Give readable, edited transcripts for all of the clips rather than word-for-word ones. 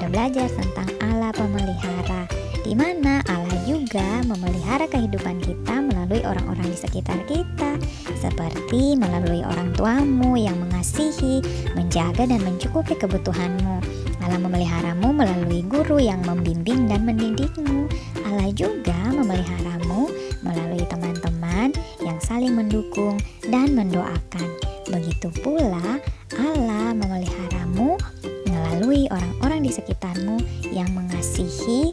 kita belajar tentang Allah pemelihara, di mana Allah juga memelihara kehidupan kita melalui orang-orang di sekitar kita, seperti melalui orang tuamu yang mengasihi, menjaga dan mencukupi kebutuhanmu. Allah memeliharamu melalui guru yang membimbing dan mendidikmu. Allah juga memeliharamu melalui teman-teman yang saling mendukung dan mendoakan. Begitu pula Allah memeliharamu melalui orang-orang di sekitarmu yang mengasihi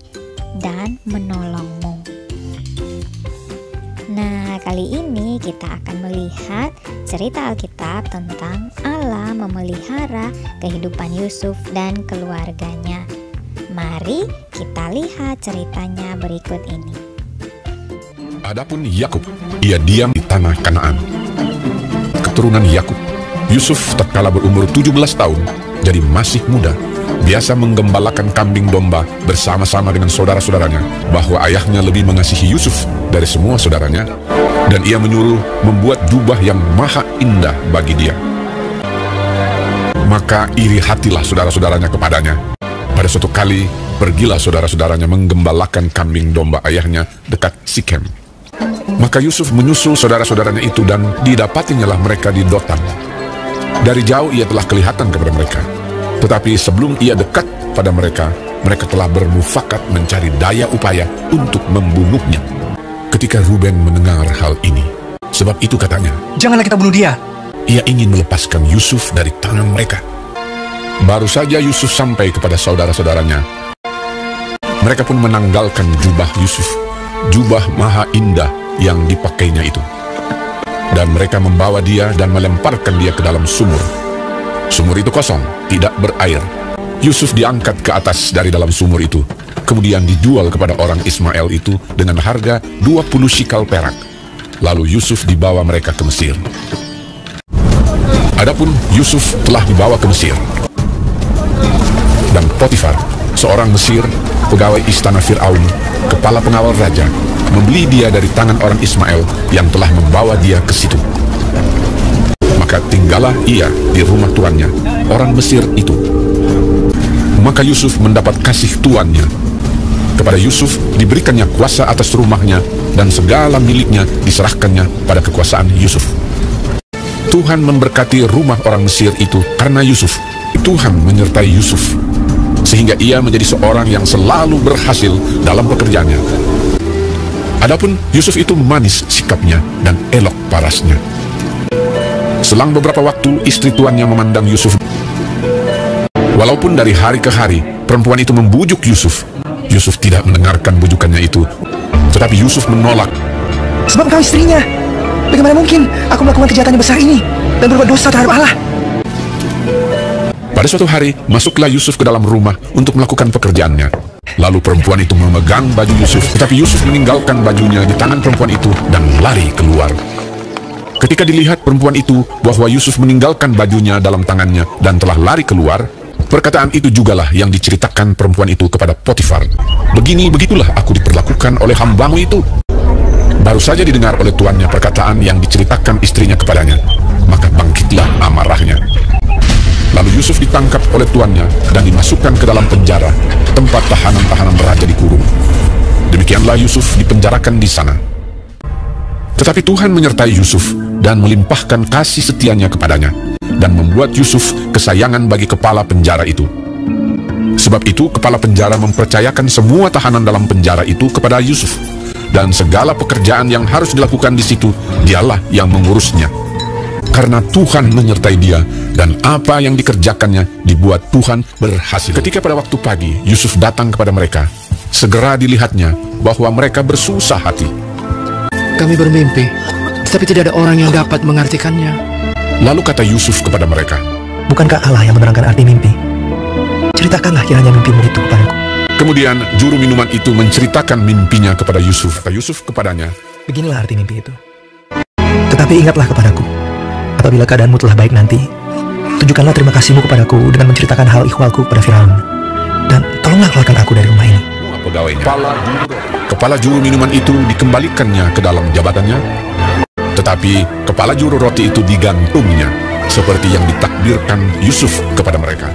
dan menolongmu. Nah, kali ini kita akan melihat cerita Alkitab tentang Allah memelihara kehidupan Yusuf dan keluarganya. Mari kita lihat ceritanya berikut ini. Adapun Yakub, ia diam di tanah Kanaan. Keturunan Yakub, Yusuf tatkala berumur 17 tahun, jadi masih muda, biasa menggembalakan kambing domba bersama-sama dengan saudara-saudaranya, bahwa ayahnya lebih mengasihi Yusuf dari semua saudaranya, dan ia menyuruh membuat jubah yang maha indah bagi dia. Maka iri hatilah saudara-saudaranya kepadanya. Pada suatu kali, pergilah saudara-saudaranya menggembalakan kambing domba ayahnya dekat Sikem. Maka Yusuf menyusul saudara-saudaranya itu, dan didapatinya mereka di Dotan. Dari jauh ia telah kelihatan kepada mereka. Tetapi sebelum ia dekat pada mereka, mereka telah bermufakat mencari daya upaya untuk membunuhnya. Ketika Ruben mendengar hal ini, sebab itu katanya, "Janganlah kita bunuh dia." Ia ingin melepaskan Yusuf dari tangan mereka. Baru saja Yusuf sampai kepada saudara-saudaranya, mereka pun menanggalkan jubah Yusuf, jubah maha indah yang dipakainya itu. Dan mereka membawa dia dan melemparkan dia ke dalam sumur. Sumur itu kosong, tidak berair. Yusuf diangkat ke atas dari dalam sumur itu, kemudian dijual kepada orang Ismail itu dengan harga 20 shikal perak. Lalu Yusuf dibawa mereka ke Mesir. Adapun Yusuf telah dibawa ke Mesir, dan Potifar, seorang Mesir, pegawai istana Fir'aun, kepala pengawal raja, membeli dia dari tangan orang Ismail yang telah membawa dia ke situ. Maka tinggallah ia di rumah tuannya, orang Mesir itu. Maka Yusuf mendapat kasih tuannya. Kepada Yusuf diberikannya kuasa atas rumahnya, dan segala miliknya diserahkannya pada kekuasaan Yusuf. Tuhan memberkati rumah orang Mesir itu karena Yusuf. Tuhan menyertai Yusuf, sehingga ia menjadi seorang yang selalu berhasil dalam pekerjaannya. Adapun Yusuf itu manis sikapnya dan elok parasnya. Selang beberapa waktu, istri tuannya memandang Yusuf. Walaupun dari hari ke hari perempuan itu membujuk Yusuf, Yusuf tidak mendengarkan bujukannya itu. Tetapi Yusuf menolak. "Sebab engkau istrinya. Bagaimana mungkin aku melakukan kejahatan yang besar ini dan berbuat dosa terhadap Allah?" Pada suatu hari, masuklah Yusuf ke dalam rumah untuk melakukan pekerjaannya. Lalu perempuan itu memegang baju Yusuf, tetapi Yusuf meninggalkan bajunya di tangan perempuan itu dan lari keluar. Ketika dilihat perempuan itu bahwa Yusuf meninggalkan bajunya dalam tangannya dan telah lari keluar, perkataan itu jugalah yang diceritakan perempuan itu kepada Potifar. "Begitulah aku diperlakukan oleh hambamu itu." Baru saja didengar oleh tuannya perkataan yang diceritakan istrinya kepadanya, maka bangkitlah amarahnya. Lalu Yusuf ditangkap oleh tuannya dan dimasukkan ke dalam penjara, tempat tahanan-tahanan raja dikurung. Demikianlah Yusuf dipenjarakan di sana. Tetapi Tuhan menyertai Yusuf dan melimpahkan kasih setianya kepadanya, dan membuat Yusuf kesayangan bagi kepala penjara itu. Sebab itu kepala penjara mempercayakan semua tahanan dalam penjara itu kepada Yusuf, dan segala pekerjaan yang harus dilakukan di situ dialah yang mengurusnya. Karena Tuhan menyertai dia, dan apa yang dikerjakannya dibuat Tuhan berhasil. Ketika pada waktu pagi Yusuf datang kepada mereka, segera dilihatnya bahwa mereka bersusah hati. "Kami bermimpi, tetapi tidak ada orang yang dapat mengartikannya." Lalu kata Yusuf kepada mereka, "Bukankah Allah yang menerangkan arti mimpi? Ceritakanlah kiranya mimpimu itu kepadaku." Kemudian juru minuman itu menceritakan mimpinya kepada Yusuf. Kata Yusuf kepadanya, "Beginilah arti mimpi itu. Tetapi ingatlah kepadaku, apabila keadaanmu telah baik nanti, tunjukkanlah terima kasihmu kepadaku dengan menceritakan hal ikhwalku kepada Firaun, dan tolonglah keluarkan aku dari rumah ini." Pegawainya, kepala juru minuman itu dikembalikannya ke dalam jabatannya, tetapi kepala juru roti itu digantungnya, seperti yang ditakdirkan Yusuf kepada mereka.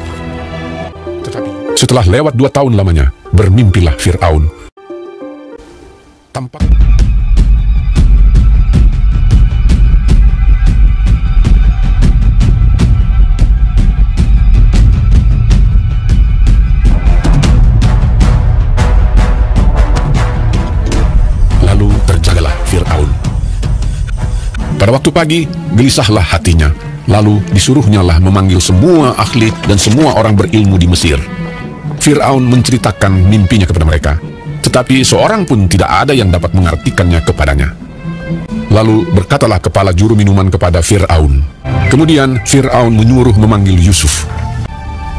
Setelah lewat 2 tahun lamanya, bermimpilah Fir'aun. Tampak lalu terjagalah Fir'aun. Pada waktu pagi, gelisahlah hatinya. Lalu disuruhnyalah memanggil semua ahli dan semua orang berilmu di Mesir. Fir'aun menceritakan mimpinya kepada mereka, tetapi seorang pun tidak ada yang dapat mengartikannya kepadanya. Lalu berkatalah kepala juru minuman kepada Fir'aun. Kemudian Fir'aun menyuruh memanggil Yusuf.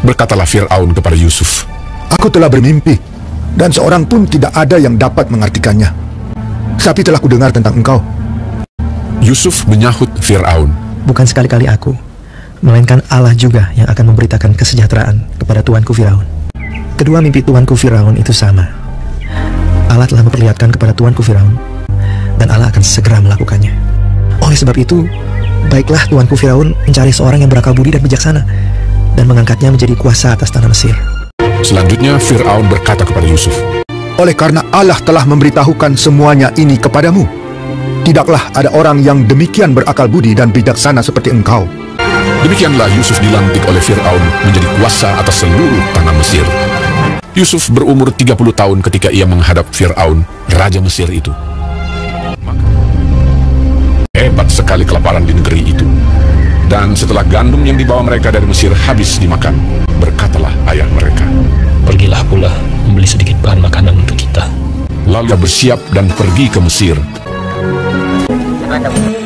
Berkatalah Fir'aun kepada Yusuf, Aku telah bermimpi, dan seorang pun tidak ada yang dapat mengartikannya. Tapi telah kudengar tentang engkau. Yusuf menyahut Fir'aun, Bukan sekali-kali aku, melainkan Allah juga yang akan memberitakan kesejahteraan kepada tuanku Firaun. Kedua mimpi tuanku Firaun itu sama. Allah telah memperlihatkan kepada tuanku Firaun, dan Allah akan segera melakukannya. Oleh sebab itu, baiklah tuanku Firaun mencari seorang yang berakal budi dan bijaksana, dan mengangkatnya menjadi kuasa atas tanah Mesir. Selanjutnya Fir'aun berkata kepada Yusuf, Oleh karena Allah telah memberitahukan semuanya ini kepadamu, tidaklah ada orang yang demikian berakal budi dan bijaksana seperti engkau. Demikianlah Yusuf dilantik oleh Fir'aun menjadi kuasa atas seluruh tanah Mesir. Yusuf berumur 30 tahun ketika ia menghadap Fir'aun, raja Mesir itu. Hebat sekali kelaparan di negeri itu. Dan setelah gandum yang dibawa mereka dari Mesir habis dimakan, berkatalah ayah mereka, Pergilah pula membeli sedikit bahan makanan untuk kita. Lalu ia bersiap dan pergi ke Mesir.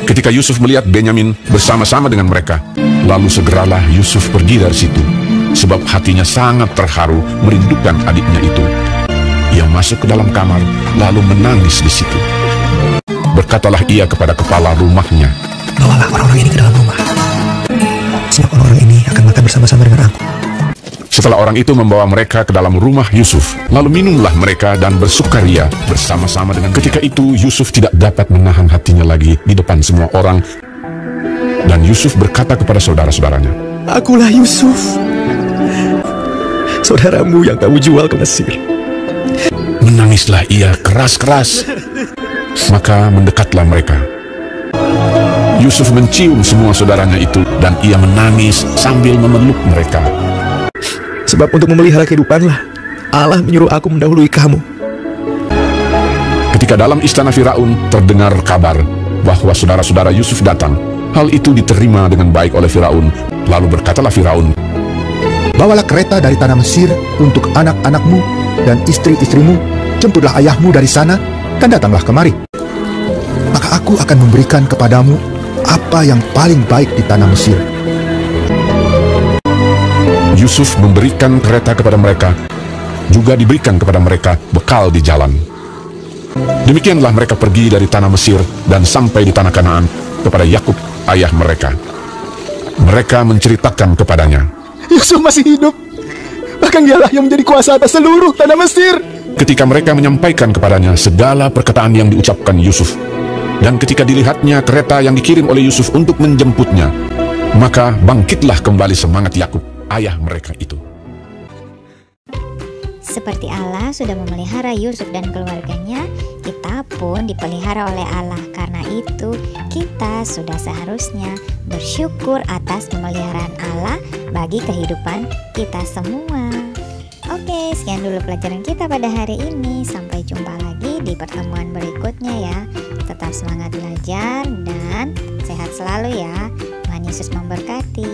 Ketika Yusuf melihat Benyamin bersama-sama dengan mereka, lalu segeralah Yusuf pergi dari situ, sebab hatinya sangat terharu merindukan adiknya itu. Ia masuk ke dalam kamar, lalu menangis di situ. Berkatalah ia kepada kepala rumahnya, Bawalah orang-orang ini ke dalam rumah, sebab orang-orang ini akan makan bersama-sama dengan aku. Setelah orang itu membawa mereka ke dalam rumah Yusuf, lalu minumlah mereka dan bersukaria bersama-sama dengan. Ketika itu Yusuf tidak dapat menahan hatinya lagi di depan semua orang, dan Yusuf berkata kepada saudara-saudaranya, Akulah Yusuf, saudaramu yang kamu jual ke Mesir. Menangislah ia keras-keras. Maka mendekatlah mereka. Yusuf mencium semua saudaranya itu, dan ia menangis sambil memeluk mereka. Sebab untuk memelihara kehidupanlah Allah menyuruh aku mendahului kamu. Ketika dalam istana Firaun terdengar kabar bahwa saudara-saudara Yusuf datang, hal itu diterima dengan baik oleh Firaun. Lalu berkatalah Firaun, Bawalah kereta dari tanah Mesir untuk anak-anakmu dan istri-istrimu, jemputlah ayahmu dari sana, dan datanglah kemari. Maka aku akan memberikan kepadamu apa yang paling baik di tanah Mesir. Yusuf memberikan kereta kepada mereka, juga diberikan kepada mereka bekal di jalan. Demikianlah mereka pergi dari tanah Mesir dan sampai di tanah Kanaan kepada Yakub ayah mereka. Mereka menceritakan kepadanya, Yusuf masih hidup, bahkan dialah yang menjadi kuasa atas seluruh tanah Mesir. Ketika mereka menyampaikan kepadanya segala perkataan yang diucapkan Yusuf, dan ketika dilihatnya kereta yang dikirim oleh Yusuf untuk menjemputnya, maka bangkitlah kembali semangat Yakub ayah mereka itu. Seperti Allah sudah memelihara Yusuf dan keluarganya, kita pun dipelihara oleh Allah. Karena itu, kita sudah seharusnya bersyukur atas pemeliharaan Allah bagi kehidupan kita semua. Oke, sekian dulu pelajaran kita pada hari ini. Sampai jumpa lagi di pertemuan berikutnya ya. Tetap semangat belajar dan sehat selalu ya. Tuhan Yesus memberkati.